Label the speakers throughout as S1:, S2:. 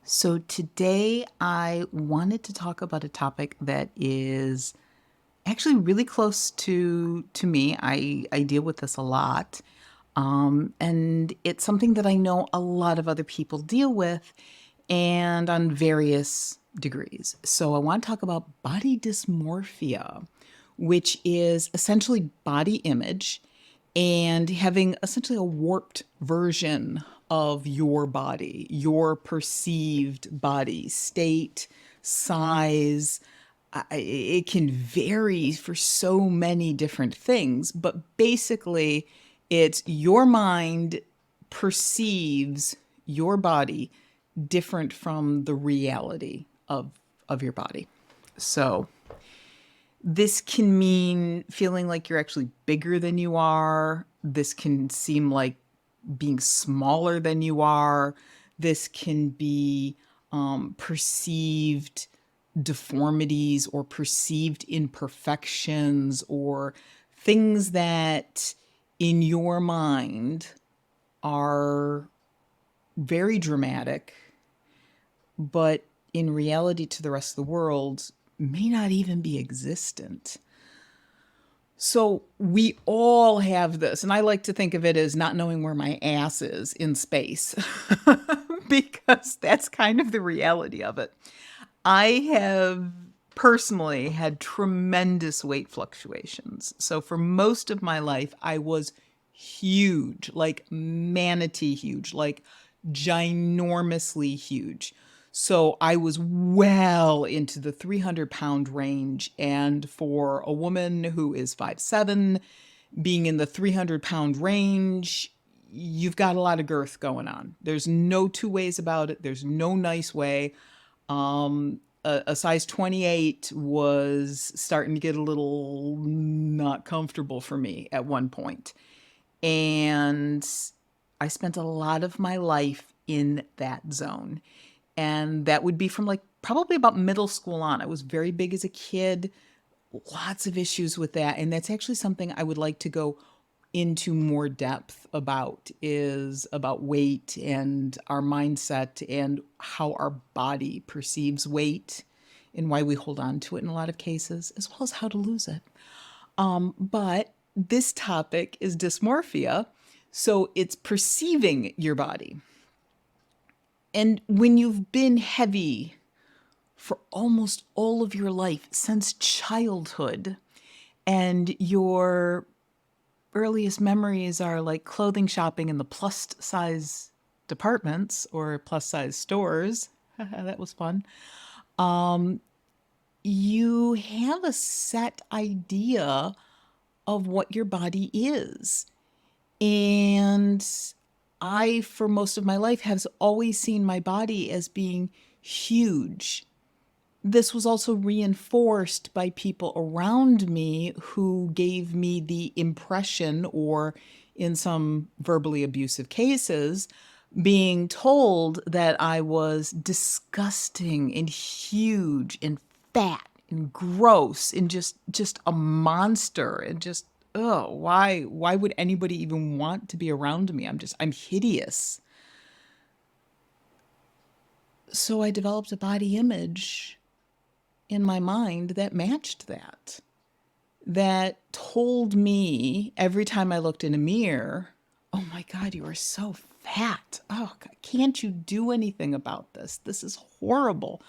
S1: So today I wanted to talk about a topic that is actually really close to me. I deal with this a lot. And it's something that I know a lot of other people deal with and on various degrees. So I want to talk about body dysmorphia, which is essentially body image and having essentially a warped version of your body, your perceived body state, size. It can vary for so many different things, but basically, it's your mind perceives your body different from the reality of your body. So this can mean feeling like you're actually bigger than you are. This can seem like being smaller than you are. This can be perceived deformities or perceived imperfections or things that in your mind are very dramatic, but in reality to the rest of the world may not even be existent. So we all have this, and I like to think of it as not knowing where my ass is in space because that's kind of the reality of it. I have personally had tremendous weight fluctuations. So for most of my life, I was huge, like manatee huge, like ginormously huge. So I was well into the 300-pound range. And for a woman who is 5'7", being in the 300-pound range, you've got a lot of girth going on. There's no two ways about it. There's no nice way. A size 28 was starting to get a little not comfortable for me at one point. And I spent a lot of my life in that zone. And that would be from like probably about middle school on. I was very big as a kid, lots of issues with that. And that's actually something I would like to go into more depth about, is about weight and our mindset and how our body perceives weight and why we hold on to it in a lot of cases, as well as how to lose it. But this topic is dysmorphia. So it's perceiving your body. And when you've been heavy for almost all of your life since childhood, and your earliest memories are like clothing shopping in the plus size departments or plus size stores. That was fun. You have a set idea of what your body is. And I, for most of my life, have always seen my body as being huge. This was also reinforced by people around me who gave me the impression, or in some verbally abusive cases, being told that I was disgusting and huge and fat and gross and just a monster and just, oh, why would anybody even want to be around me? I'm hideous. So I developed a body image in my mind that matched that, that told me every time I looked in a mirror, oh my God, you are so fat. Oh, God, can't you do anything about this? This is horrible.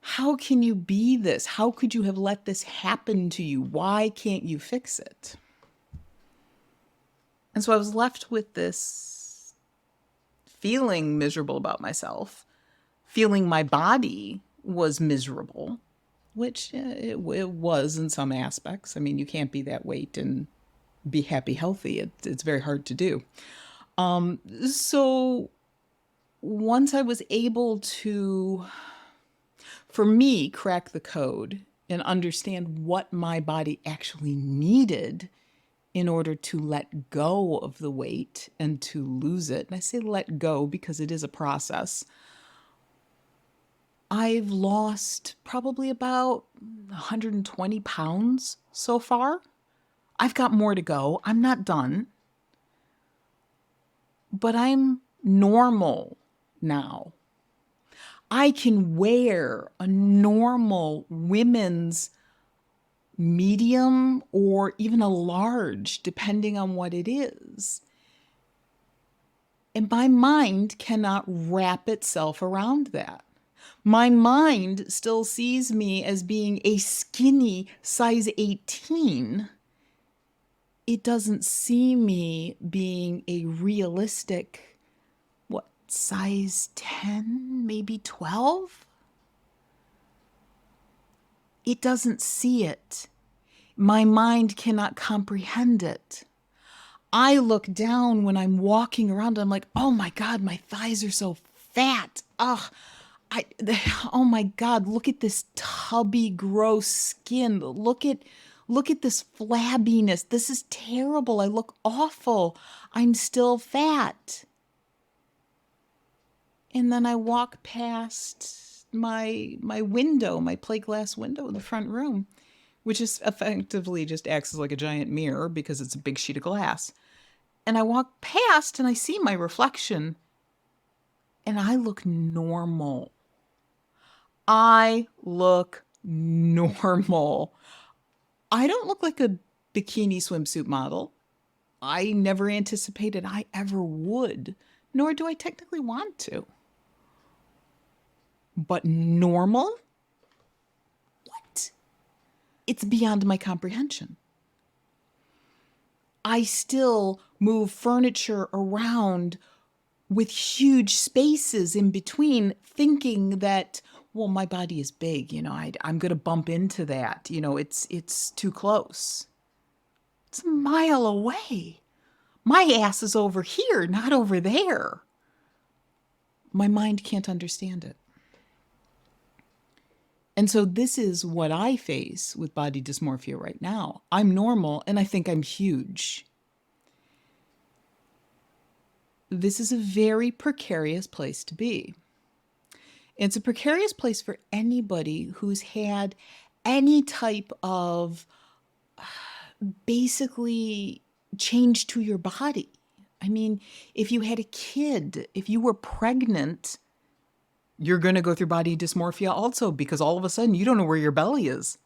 S1: How can you be this? How could you have let this happen to you? Why can't you fix it? And so I was left with this feeling miserable about myself, feeling my body was miserable, which it was in some aspects. I mean, you can't be that weight and be happy, healthy. It's very hard to do. So once I was able to, for me, crack the code and understand what my body actually needed in order to let go of the weight and to lose it. And I say let go because it is a process. I've lost probably about 120 pounds so far. I've got more to go. I'm not done, but I'm normal now. I can wear a normal women's medium or even a large, depending on what it is. And my mind cannot wrap itself around that. My mind still sees me as being a skinny size 18. It doesn't see me being a realistic, what, size 10, maybe 12? It doesn't see it. My mind cannot comprehend it. I look down when I'm walking around. I'm like, oh my God, my thighs are so fat. Ugh. I, oh my God, look at this tubby, gross skin. Look at this flabbiness. This is terrible. I look awful. I'm still fat. And then I walk past my window, my plate glass window in the front room, which is effectively just acts as like a giant mirror because it's a big sheet of glass. And I walk past and I see my reflection and I look normal. I look normal. I don't look like a bikini swimsuit model. I never anticipated I ever would, nor do I technically want to. But normal? What? It's beyond my comprehension. I still move furniture around with huge spaces in between, thinking that, well, my body is big, I'm going to bump into that. It's too close. It's a mile away. My ass is over here, not over there. My mind can't understand it. And so this is what I face with body dysmorphia right now. I'm normal and I think I'm huge. This is a very precarious place to be. It's a precarious place for anybody who's had any type of basically change to your body. I mean, if you had a kid, if you were pregnant, you're going to go through body dysmorphia also because all of a sudden you don't know where your belly is.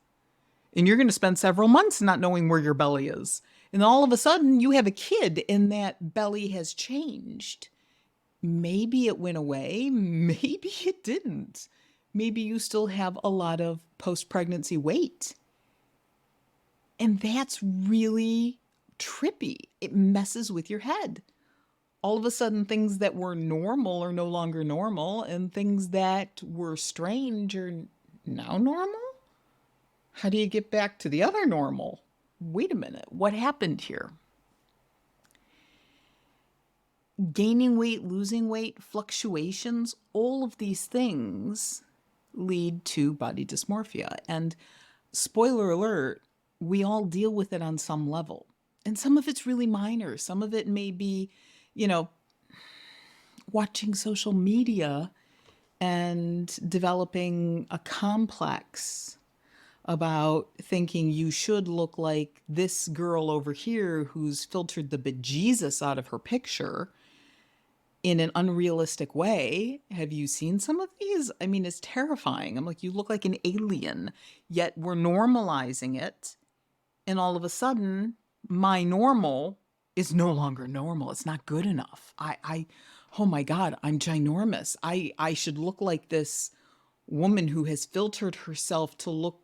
S1: And you're going to spend several months not knowing where your belly is. And all of a sudden you have a kid and that belly has changed. Maybe it went away. Maybe it didn't. Maybe you still have a lot of post-pregnancy weight. And that's really trippy. It messes with your head. All of a sudden, things that were normal are no longer normal, and things that were strange are now normal? How do you get back to the other normal? Wait a minute, what happened here? Gaining weight, losing weight, fluctuations, all of these things lead to body dysmorphia. And spoiler alert, we all deal with it on some level. And some of it's really minor. Some of it may be, watching social media and developing a complex about thinking you should look like this girl over here who's filtered the bejesus out of her picture in an unrealistic way. Have you seen some of these? I mean, it's terrifying. I'm like, you look like an alien, yet we're normalizing it. And all of a sudden, my normal is no longer normal. It's not good enough. Oh my God, I'm ginormous. I should look like this woman who has filtered herself to look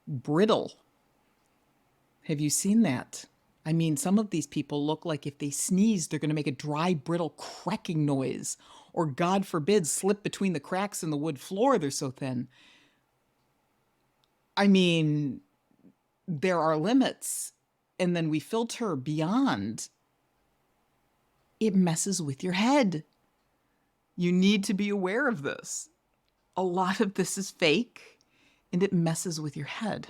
S1: brittle. Have you seen that? I mean, some of these people look like if they sneeze, they're going to make a dry, brittle cracking noise, or God forbid, slip between the cracks in the wood floor. They're so thin. I mean, there are limits, and then we filter beyond. It messes with your head. You need to be aware of this. A lot of this is fake, and it messes with your head.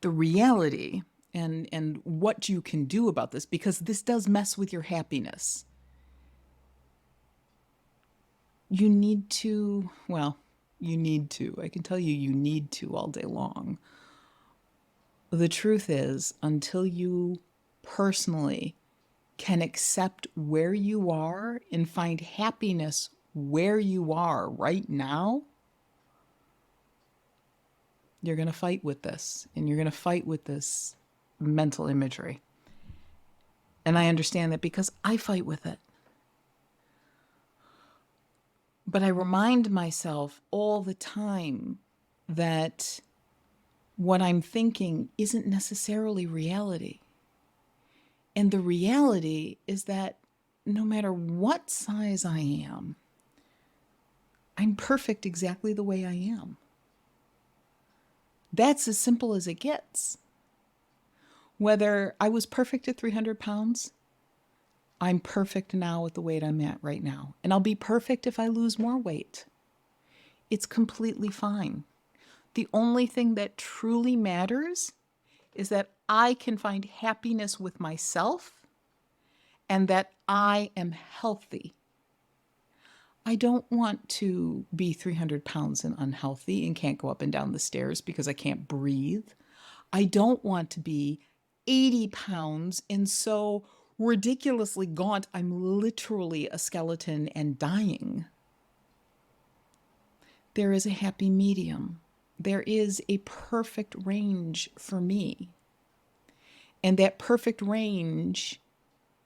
S1: The reality and what you can do about this, because this does mess with your happiness. You need to, I can tell you, you need to all day long. The truth is, until you personally can accept where you are and find happiness where you are right now, you're going to fight with this, and you're going to fight with this mental imagery. And I understand that because I fight with it. But I remind myself all the time that what I'm thinking isn't necessarily reality. And the reality is that no matter what size I am, I'm perfect exactly the way I am. That's as simple as it gets. Whether I was perfect at 300 pounds, I'm perfect now at the weight I'm at right now. And I'll be perfect if I lose more weight. It's completely fine. The only thing that truly matters is that I can find happiness with myself and that I am healthy. I don't want to be 300 pounds and unhealthy and can't go up and down the stairs because I can't breathe. I don't want to be 80 pounds and so ridiculously gaunt I'm literally a skeleton and dying. There is a happy medium. There is a perfect range for me. And that perfect range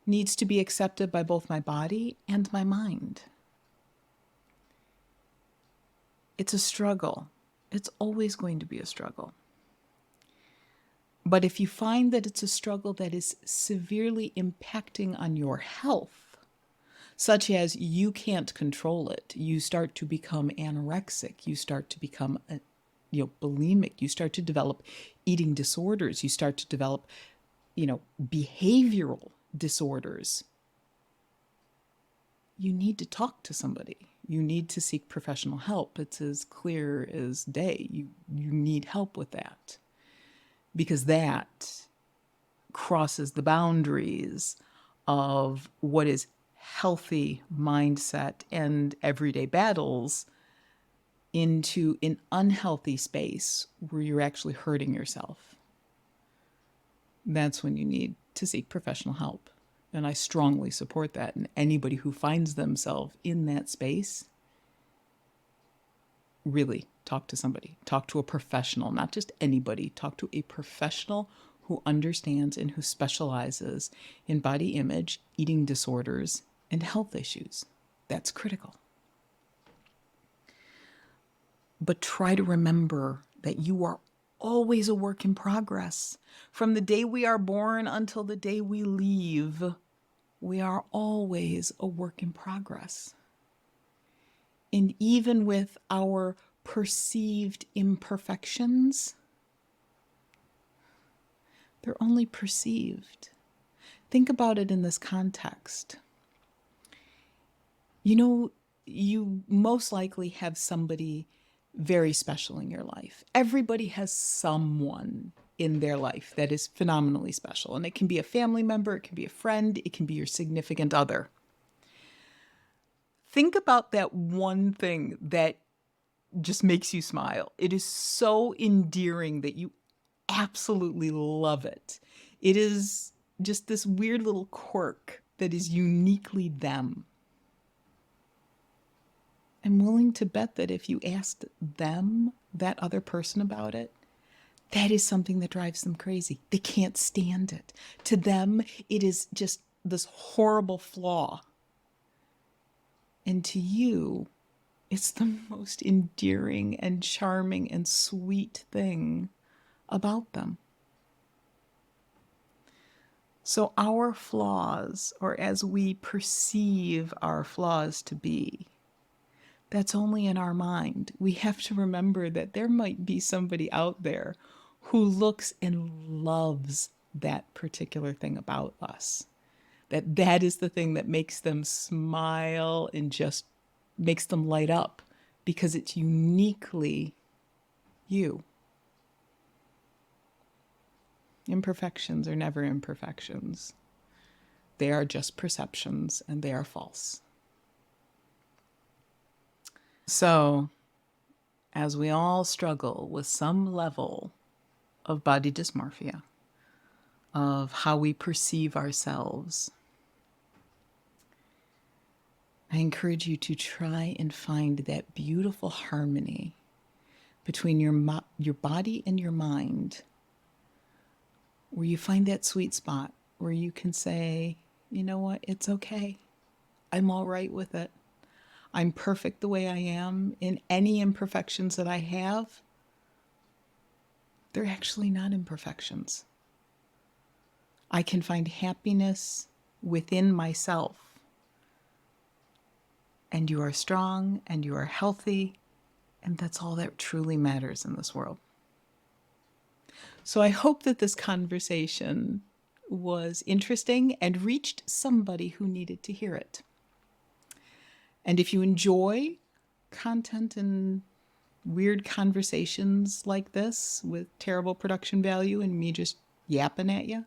S1: needs to be accepted by both my body and my mind. It's a struggle. It's always going to be a struggle. But if you find that it's a struggle that is severely impacting on your health, such as you can't control it, you start to become anorexic, you start to become bulimic, you start to develop eating disorders, you start to develop behavioral disorders, you need to talk to somebody. You need to seek professional help. It's as clear as day. You need help with that, because that crosses the boundaries of what is healthy mindset and everyday battles into an unhealthy space where you're actually hurting yourself. That's when you need to seek professional help. And I strongly support that. And anybody who finds themselves in that space, really talk to somebody. Talk to a professional, not just anybody. Talk to a professional who understands and who specializes in body image, eating disorders, and health issues. That's critical. But try to remember that you are always a work in progress. From the day we are born until the day we leave, we are always a work in progress. And even with our perceived imperfections, they're only perceived. Think about it in this context. You most likely have somebody very special in your life. Everybody has someone in their life that is phenomenally special. And it can be a family member, it can be a friend, it can be your significant other. Think about that one thing that just makes you smile. It is so endearing that you absolutely love it. It is just this weird little quirk that is uniquely them. I'm willing to bet that if you asked them, that other person, about it, that is something that drives them crazy. They can't stand it. To them, it is just this horrible flaw. And to you, it's the most endearing and charming and sweet thing about them. So our flaws, or as we perceive our flaws to be, that's only in our mind. We have to remember that there might be somebody out there who looks and loves that particular thing about us. That is the thing that makes them smile and just makes them light up, because it's uniquely you. Imperfections are never imperfections. They are just perceptions, and they are false. So, as we all struggle with some level of body dysmorphia, of how we perceive ourselves, I encourage you to try and find that beautiful harmony between your body and your mind, where you find that sweet spot where you can say, you know what, it's okay. I'm all right with it. I'm perfect the way I am. In any imperfections that I have, they're actually not imperfections. I can find happiness within myself. And you are strong and you are healthy, and that's all that truly matters in this world. So I hope that this conversation was interesting and reached somebody who needed to hear it. And if you enjoy content and weird conversations like this with terrible production value and me just yapping at you,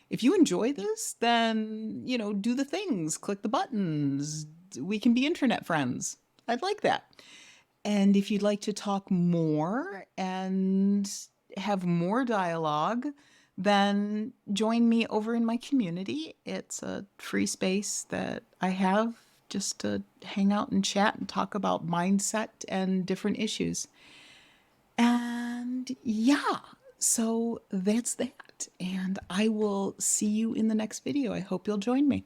S1: if you enjoy this, then, do the things, click the buttons. We can be internet friends. I'd like that. And if you'd like to talk more and have more dialogue, then join me over in my community. It's a free space that I have just to hang out and chat and talk about mindset and different issues. And yeah, so that's that. And I will see you in the next video. I hope you'll join me.